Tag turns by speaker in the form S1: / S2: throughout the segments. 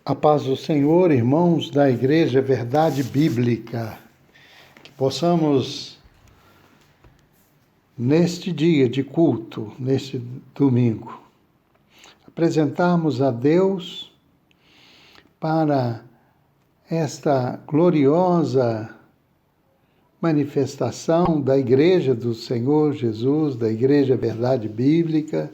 S1: A paz do Senhor, irmãos da Igreja Verdade Bíblica, que possamos, neste dia de culto, neste domingo, apresentarmos a Deus para esta gloriosa manifestação da Igreja do Senhor Jesus, da Igreja Verdade Bíblica,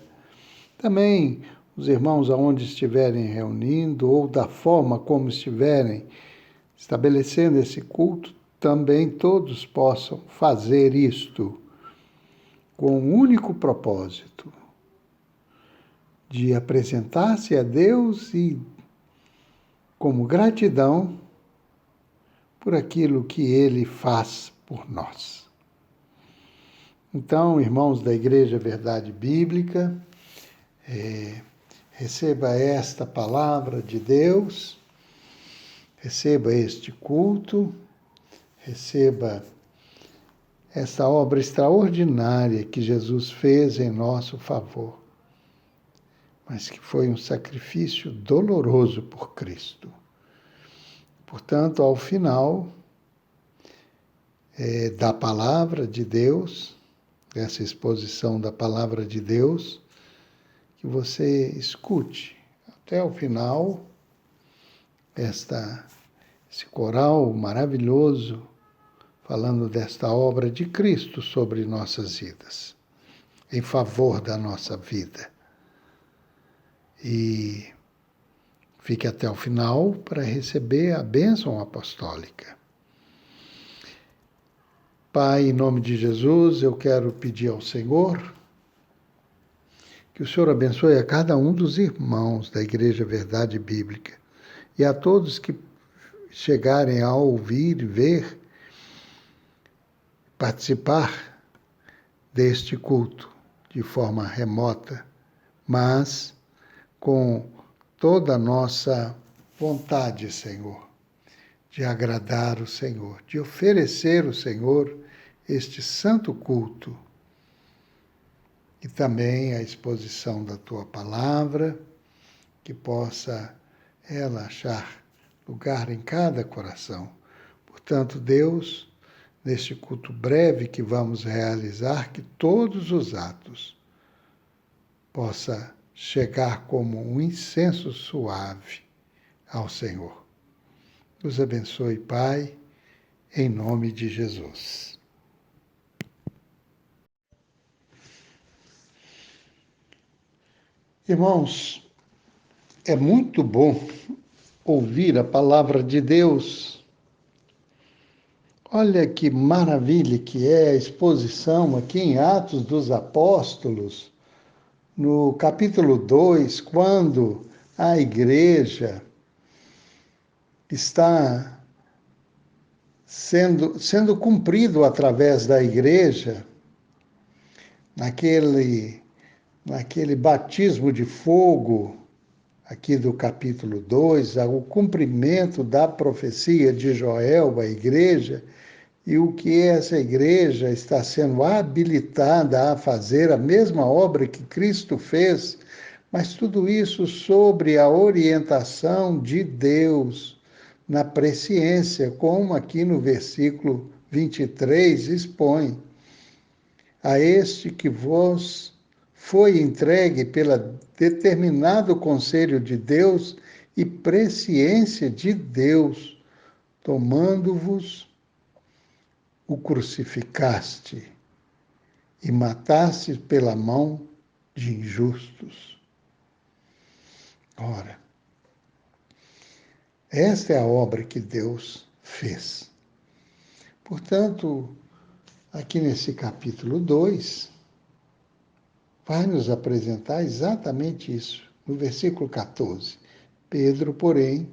S1: também os irmãos aonde estiverem reunindo ou da forma como estiverem estabelecendo esse culto, também todos possam fazer isto com um único propósito de apresentar-se a Deus e como gratidão por aquilo que Ele faz por nós. Então, irmãos da Igreja Verdade Bíblica, receba esta palavra de Deus, receba este culto, receba esta obra extraordinária que Jesus fez em nosso favor, mas que foi um sacrifício doloroso por Cristo. Portanto, ao final da palavra de Deus, dessa exposição da palavra de Deus, que você escute até o final esse coral maravilhoso falando desta obra de Cristo sobre nossas vidas, em favor da nossa vida. E fique até o final para receber a bênção apostólica. Pai, em nome de Jesus, eu quero pedir ao Senhor que o Senhor abençoe a cada um dos irmãos da Igreja Verdade Bíblica e a todos que chegarem a ouvir e ver, participar deste culto de forma remota, mas com toda a nossa vontade, Senhor, de agradar o Senhor, de oferecer ao Senhor este santo culto e também a exposição da Tua Palavra, que possa ela achar lugar em cada coração. Portanto, Deus, neste culto breve que vamos realizar, que todos os atos possa chegar como um incenso suave ao Senhor. Nos abençoe, Pai, em nome de Jesus. Irmãos, é muito bom ouvir a palavra de Deus. Olha que maravilha que é a exposição aqui em Atos dos Apóstolos, no capítulo 2, quando a igreja está sendo cumprido através da igreja, naquele batismo de fogo, aqui do capítulo 2, o cumprimento da profecia de Joel à igreja, e o que essa igreja está sendo habilitada a fazer, a mesma obra que Cristo fez, mas tudo isso sobre a orientação de Deus, na presciência, como aqui no versículo 23 expõe. A este que vos foi entregue pela determinado conselho de Deus e presciência de Deus, tomando-vos, o crucificaste e mataste pela mão de injustos. Ora, esta é a obra que Deus fez. Portanto, aqui nesse capítulo 2, vai nos apresentar exatamente isso, no versículo 14. Pedro, porém,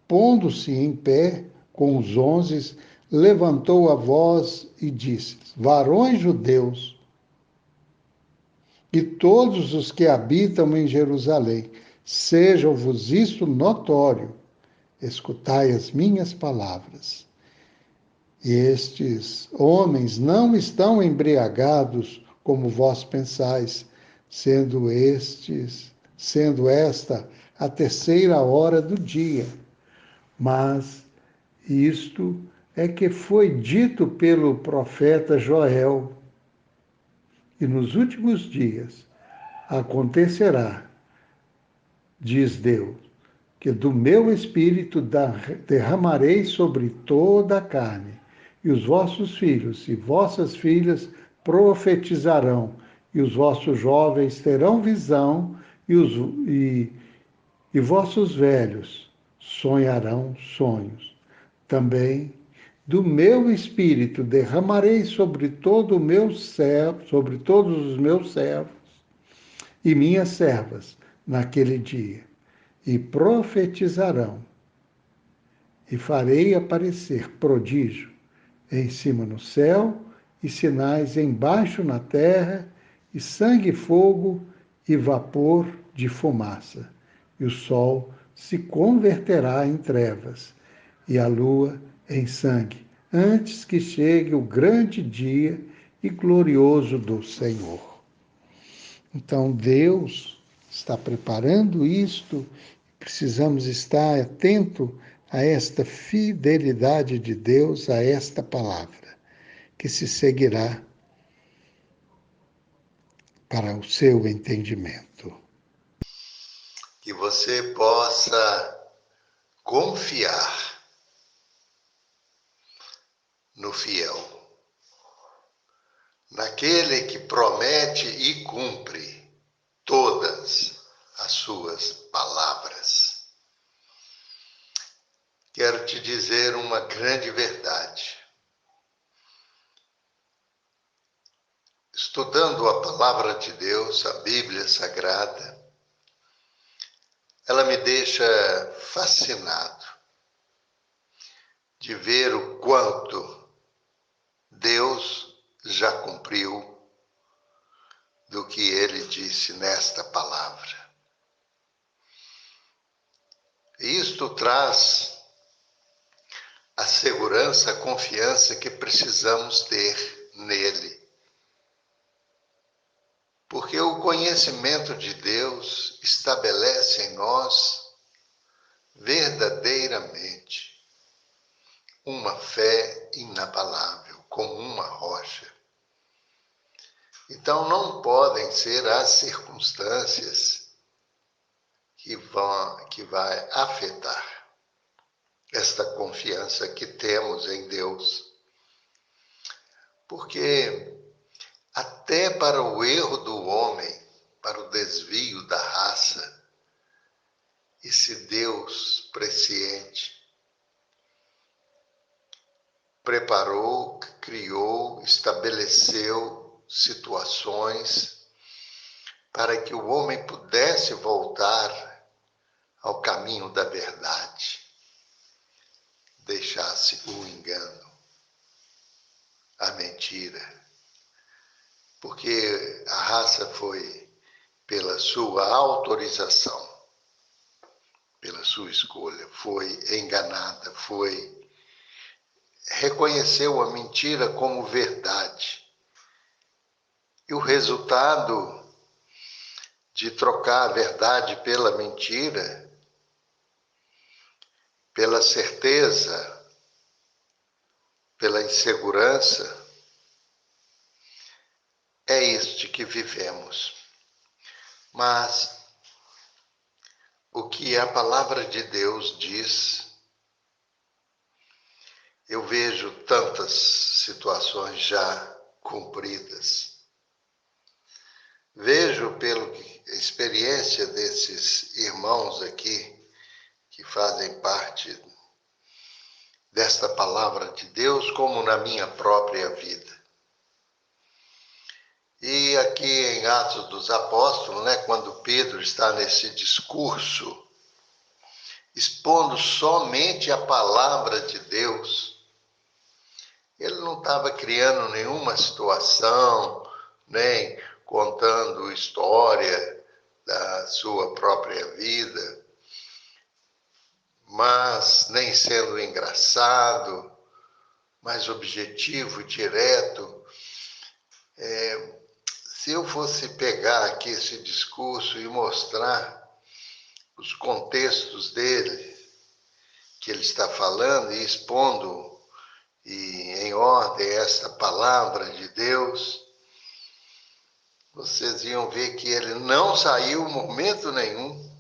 S1: pondo-se em pé com os 11, levantou a voz e disse: varões judeus e todos os que habitam em Jerusalém, seja-vos isto notório, escutai as minhas palavras. E estes homens não estão embriagados como vós pensais, sendo esta a terceira hora do dia. Mas isto é que foi dito pelo profeta Joel. E nos últimos dias acontecerá, diz Deus, que do meu espírito derramarei sobre toda a carne, e os vossos filhos e vossas filhas profetizarão, e os vossos jovens terão visão, e vossos velhos sonharão sonhos. Também do meu espírito derramarei sobre todo o meu servo, sobre todos os meus servos e minhas servas naquele dia, e profetizarão, e farei aparecer prodígio em cima no céu, e sinais embaixo na terra, e sangue, fogo e vapor de fumaça. E o sol se converterá em trevas, e a lua em sangue, antes que chegue o grande dia e glorioso do Senhor. Então, Deus está preparando isto, precisamos estar atento a esta fidelidade de Deus, a esta palavra, que se seguirá para o seu entendimento.
S2: Que você possa confiar no fiel, naquele que promete e cumpre todas as suas palavras. Quero te dizer uma grande verdade. Estudando a palavra de Deus, a Bíblia Sagrada, ela me deixa fascinado de ver o quanto Deus já cumpriu do que ele disse nesta palavra. E isto traz a segurança, a confiança que precisamos ter nele. Porque o conhecimento de Deus estabelece em nós verdadeiramente uma fé inabalável, como uma rocha. Então não podem ser as circunstâncias que vai afetar esta confiança que temos em Deus. Porque até para o erro do homem, para o desvio da raça, esse Deus presciente preparou, criou, estabeleceu situações para que o homem pudesse voltar ao caminho da verdade, deixasse o engano, a mentira. Porque a raça foi, pela sua autorização, pela sua escolha, foi enganada, reconheceu a mentira como verdade. E o resultado de trocar a verdade pela mentira, pela certeza, pela insegurança, é este que vivemos. Mas o que a palavra de Deus diz, eu vejo tantas situações já cumpridas. Vejo pela experiência desses irmãos aqui, que fazem parte desta palavra de Deus, como na minha própria vida. E aqui em Atos dos Apóstolos, quando Pedro está nesse discurso, expondo somente a palavra de Deus, ele não estava criando nenhuma situação, nem contando história da sua própria vida, mas nem sendo engraçado, mas objetivo, direto. Se eu fosse pegar aqui esse discurso e mostrar, os contextos dele, que ele está falando e expondo e em ordem esta palavra de Deus, vocês iam ver que ele não saiu em momento nenhum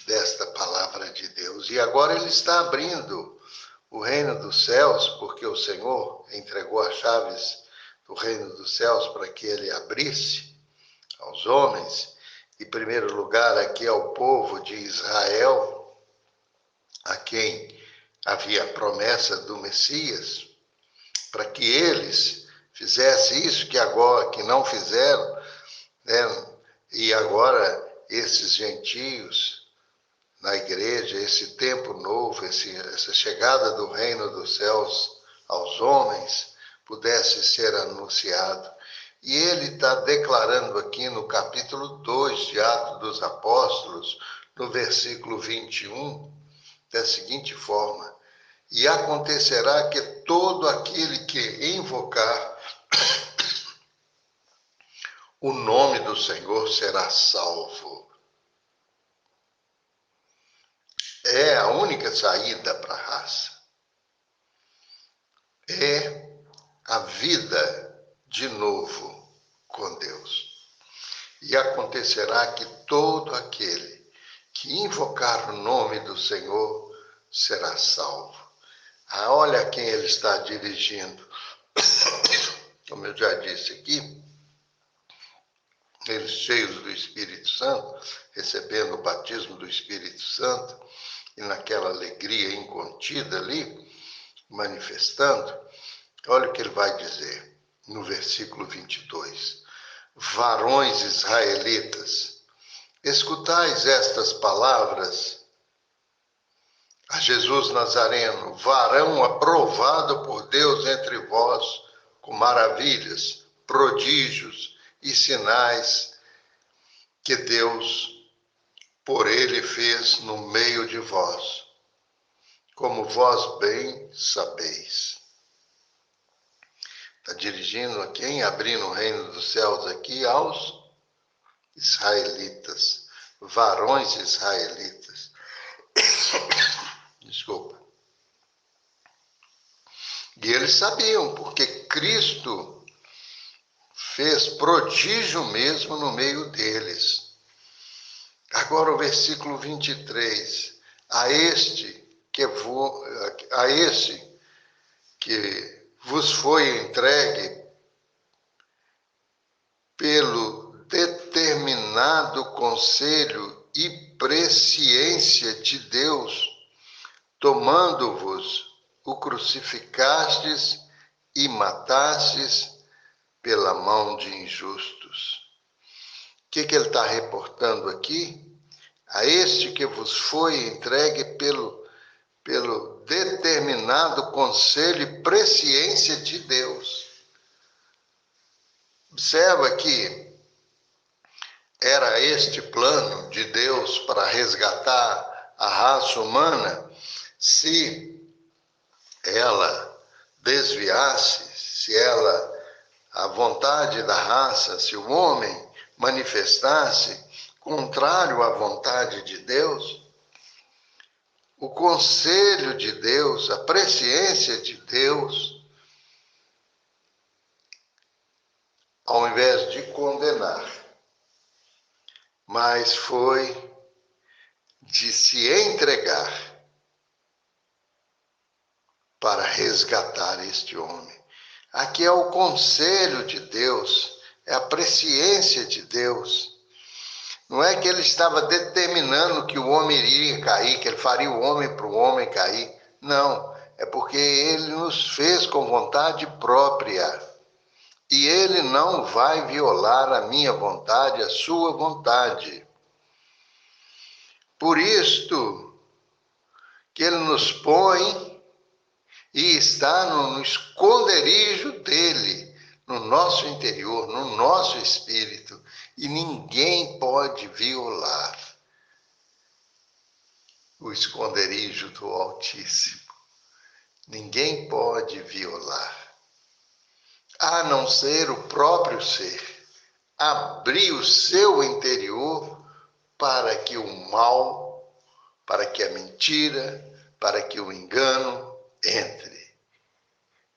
S2: desta palavra de Deus. E agora ele está abrindo o reino dos céus, porque o Senhor entregou as chaves do reino dos céus para que ele abrisse aos homens, em primeiro lugar aqui ao povo de Israel, a quem havia a promessa do Messias, para que eles fizessem isso que não fizeram, né? E agora esses gentios na igreja, esse tempo novo, essa chegada do reino dos céus aos homens, pudesse ser anunciado. E ele está declarando aqui no capítulo 2 de Atos dos Apóstolos, no versículo 21, da seguinte forma: e acontecerá que todo aquele que invocar o nome do Senhor será salvo. É a única saída para a raça. É a vida de novo com Deus. E acontecerá que todo aquele que invocar o nome do Senhor será salvo. Ah, olha a quem ele está dirigindo. Como eu já disse aqui, eles cheios do Espírito Santo, recebendo o batismo do Espírito Santo, e naquela alegria incontida ali, manifestando, olha o que ele vai dizer no versículo 22. Varões israelitas, escutais estas palavras a Jesus Nazareno, varão aprovado por Deus entre vós, com maravilhas, prodígios e sinais que Deus por ele fez no meio de vós, como vós bem sabeis. Está dirigindo a quem? Abrindo o reino dos céus aqui aos israelitas, varões israelitas. Desculpa. E eles sabiam, porque Cristo fez prodígio mesmo no meio deles. Agora o versículo 23. A este que vos foi entregue pelo determinado conselho e presciência de Deus, tomando-vos, o crucificastes e matastes pela mão de injustos. O que ele está reportando aqui? A este que vos foi entregue pelo determinado conselho e presciência de Deus. Observa que era este plano de Deus para resgatar a raça humana. Se ela desviasse, se a vontade da raça, se o homem manifestasse contrário à vontade de Deus, o conselho de Deus, a presciência de Deus, ao invés de condenar, mas foi de se entregar para resgatar este homem. Aqui é o conselho de Deus, é a presciência de Deus. Não é que ele estava determinando que o homem iria cair, que ele faria o homem para o homem cair. Não, é porque ele nos fez com vontade própria. E ele não vai violar a minha vontade, a sua vontade. Por isto que ele nos põe e está no esconderijo dele, no nosso interior, no nosso espírito, e ninguém pode violar o esconderijo do Altíssimo. Ninguém pode violar, a não ser o próprio ser, abrir o seu interior para que o mal, para que a mentira, para que o engano entre.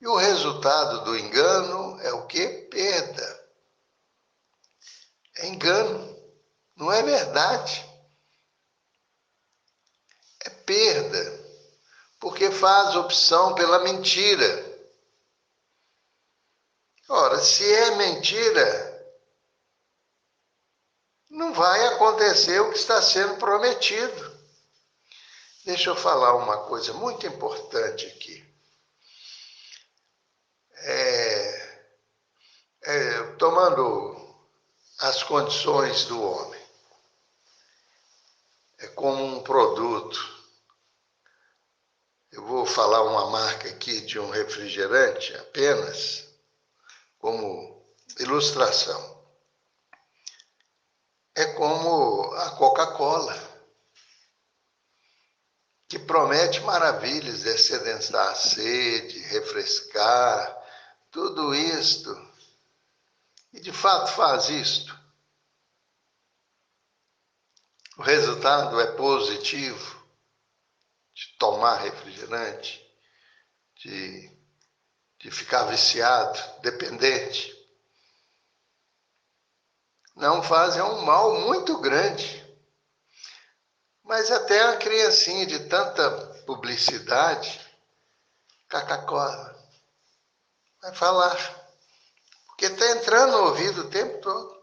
S2: E o resultado do engano é o quê? Perda. É engano. Não é verdade. É perda. Porque faz opção pela mentira. Ora, se é mentira, não vai acontecer o que está sendo prometido. Deixa eu falar uma coisa muito importante aqui. Tomando as condições do homem, é como um produto. Eu vou falar uma marca aqui de um refrigerante apenas, como ilustração. É como a Coca-Cola, que promete maravilhas, descedençar a sede, refrescar, tudo isto. E de fato faz isto. O resultado é positivo de tomar refrigerante, de ficar viciado, dependente. Não fazem um mal muito grande. Mas até a criancinha de tanta publicidade, Coca-Cola, vai falar. Porque está entrando no ouvido o tempo todo.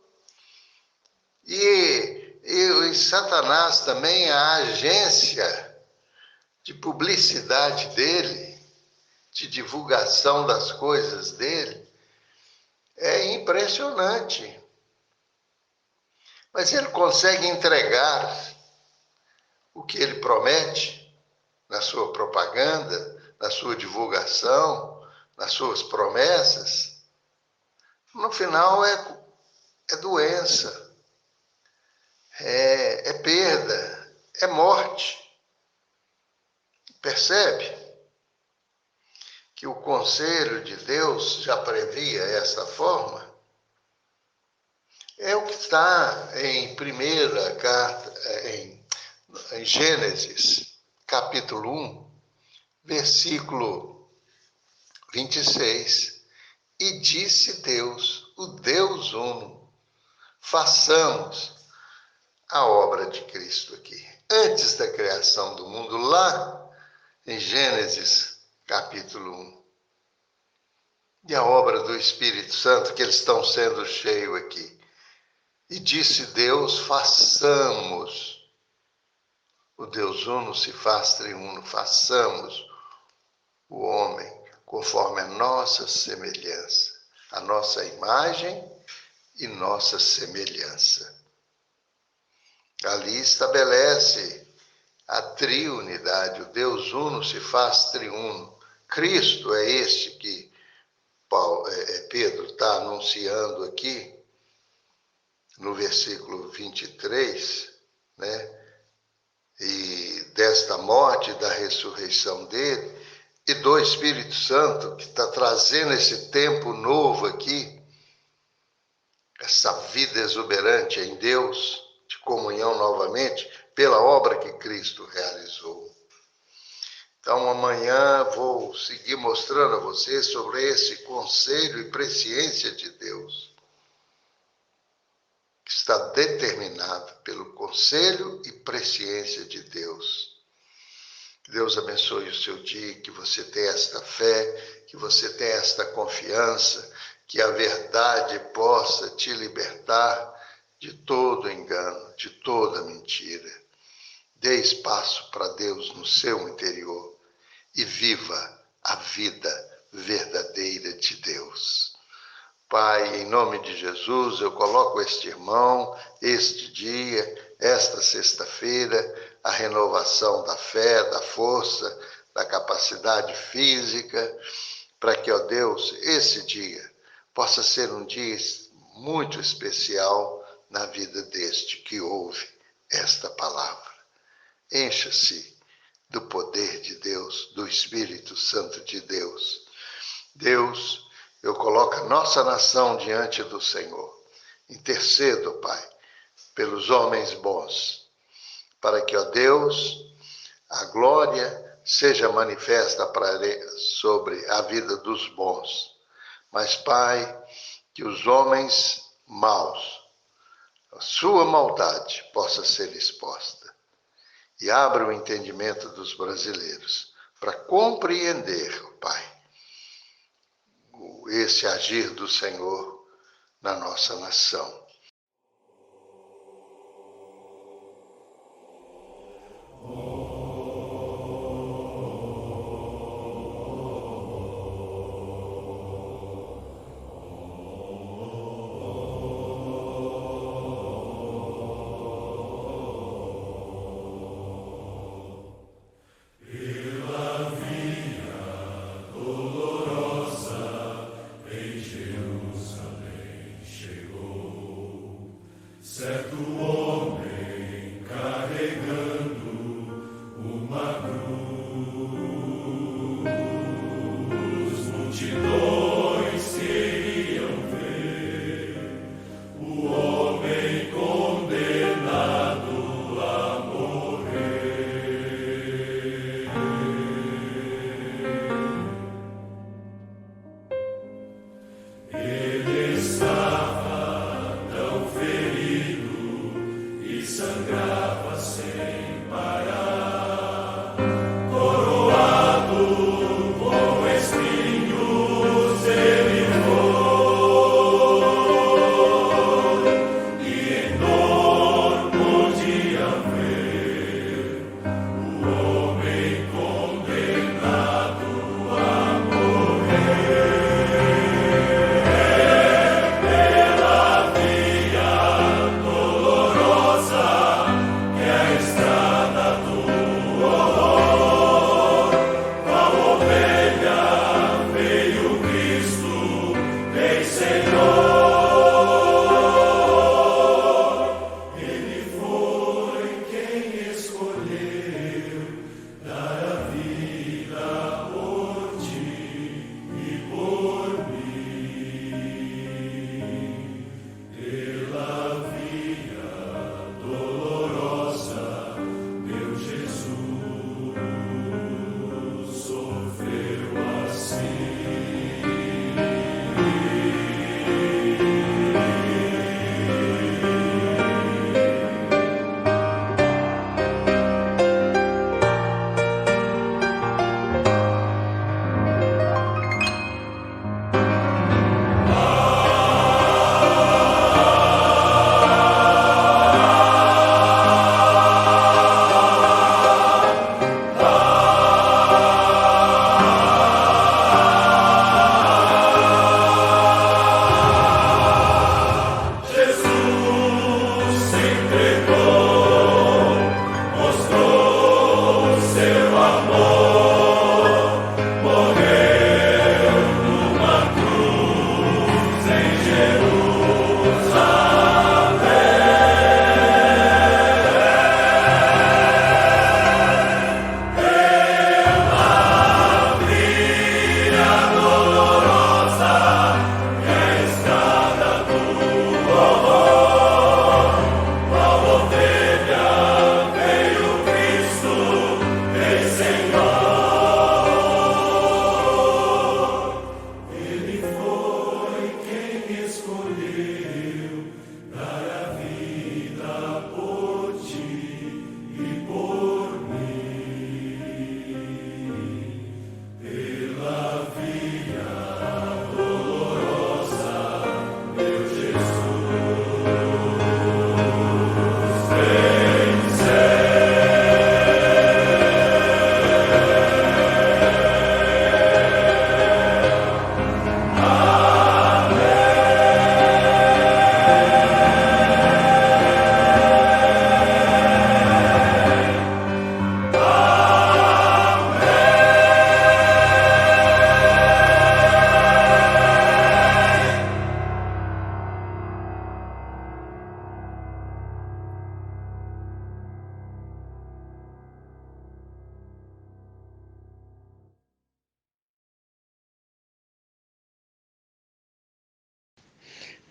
S2: E Satanás também, a agência de publicidade dele, de divulgação das coisas dele, é impressionante. Mas ele consegue entregar o que ele promete na sua propaganda, na sua divulgação, nas suas promessas. No final é doença, é perda, é morte. Percebe que o conselho de Deus já previa essa forma? É o que está em primeira carta, em Gênesis, capítulo 1, versículo 26. E disse Deus, o Deus uno, façamos a obra de Cristo aqui. Antes da criação do mundo, lá em Gênesis, capítulo 1. E a obra do Espírito Santo, que eles estão sendo cheios aqui. E disse Deus, façamos. O Deus uno se faz triuno, façamos o homem conforme a nossa semelhança, a nossa imagem e nossa semelhança. Ali estabelece a triunidade, o Deus uno se faz triuno. Cristo é este que Pedro está anunciando aqui, no versículo 23, né? E desta morte, da ressurreição dele, e do Espírito Santo, que está trazendo esse tempo novo aqui, essa vida exuberante em Deus, de comunhão novamente, pela obra que Cristo realizou. Então, amanhã vou seguir mostrando a vocês sobre esse conselho e presciência de Deus, que está determinado pelo conselho e presciência de Deus. Que Deus abençoe o seu dia, que você tenha esta fé, que você tenha esta confiança, que a verdade possa te libertar de todo engano, de toda mentira. Dê espaço para Deus no seu interior e viva a vida verdadeira de Deus. Pai, em nome de Jesus, eu coloco este irmão, este dia, esta sexta-feira, a renovação da fé, da força, da capacidade física, para que, ó Deus, esse dia possa ser um dia muito especial na vida deste que ouve esta palavra. Encha-se do poder de Deus, do Espírito Santo de Deus. Deus, eu coloco a nossa nação diante do Senhor. Intercedo, Pai, pelos homens bons, para que, ó Deus, a glória seja manifesta sobre a vida dos bons. Mas, Pai, que os homens maus, a sua maldade possa ser exposta. E abra o entendimento dos brasileiros para compreender, Pai, esse agir do Senhor na nossa nação.
S3: Em Jerusalém chegou.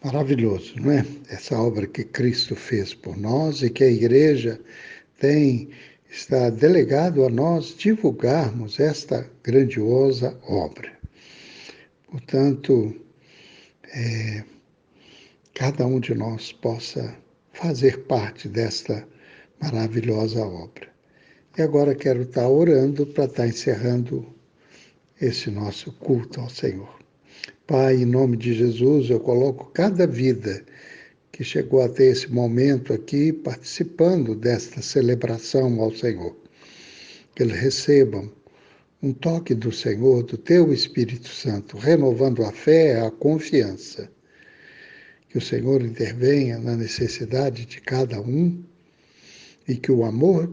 S1: Maravilhoso, não é? Essa obra que Cristo fez por nós e que a igreja está delegado a nós divulgarmos esta grandiosa obra. Portanto, cada um de nós possa fazer parte desta maravilhosa obra. E agora quero estar orando para estar encerrando esse nosso culto ao Senhor. Pai, em nome de Jesus, eu coloco cada vida que chegou até esse momento aqui participando desta celebração ao Senhor. Que eles recebam um toque do Senhor, do Teu Espírito Santo, renovando a fé, a confiança. Que o Senhor intervenha na necessidade de cada um e que o amor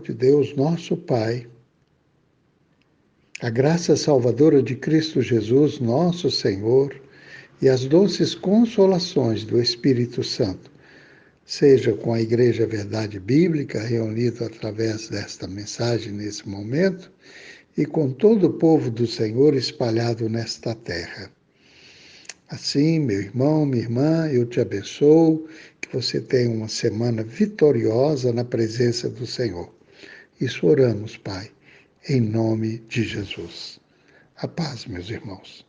S1: de Deus, nosso Pai, a graça salvadora de Cristo Jesus, nosso Senhor, e as doces consolações do Espírito Santo, seja com a Igreja Verdade Bíblica, reunida através desta mensagem nesse momento, e com todo o povo do Senhor espalhado nesta terra. Assim, meu irmão, minha irmã, eu te abençoo, que você tenha uma semana vitoriosa na presença do Senhor. Isso oramos, Pai, em nome de Jesus. A paz, meus irmãos.